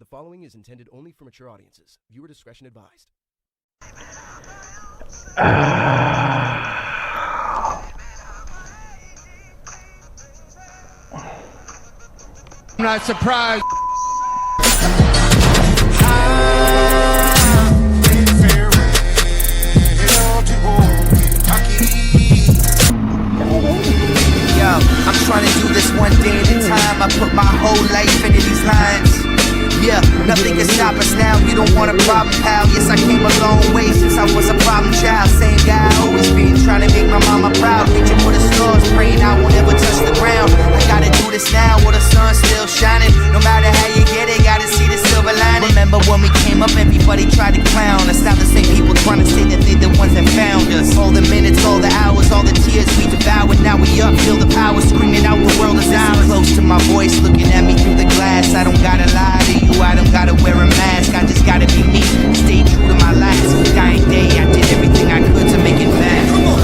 The following is intended only for mature audiences. Viewer discretion advised. I'm not surprised. Yo, I'm trying to do this one day at a time. I put my whole life into these lines. Yeah, nothing can stop us now. You don't want a problem, pal. Yes, I came a long way since I was a problem child. Same guy I always been, trying to make my mama proud. Reaching for the stars, praying I won't ever touch the ground. I gotta do this now while the sun's still shining. No matter how you get it, gotta see the silver lining. Remember when we came up, everybody tried to clown us. Now the same people trying to say that they the ones that found us. All the minutes, all the hours, all the tears we devoured. Now we up, feel the power, screaming out the world is ours. Close to my voice, looking at me through the glass. I don't gotta lie to you. I don't gotta wear a mask, I just gotta be me. Stay true to my last dying day. I did everything I could to make it last. Come on.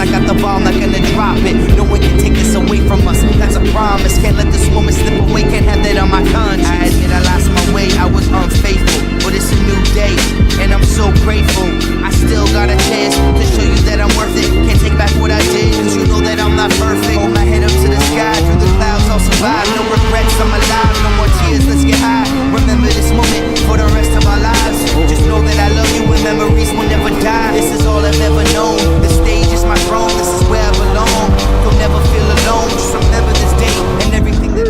I got the bomb, not gonna drop it. No one can take this away from us, that's a promise. Can't let this moment slip away, can't have that on my conscience. I admit I lost my way, I was unfaithful, but it's a new day, and I'm so grateful. I still got a chance to show you that I'm worth it. Can't take back what I did, cause you know that I'm not perfect. Hold my head up to the sky, through the clouds I'll survive. No regrets, I'm alive, no more tears, let's get high. Remember this moment for the rest of our lives. Just know that I love you and memories will never die. This is all I've ever known, the stage is my throne, this is where I belong. You'll never feel alone, just remember this day and everything that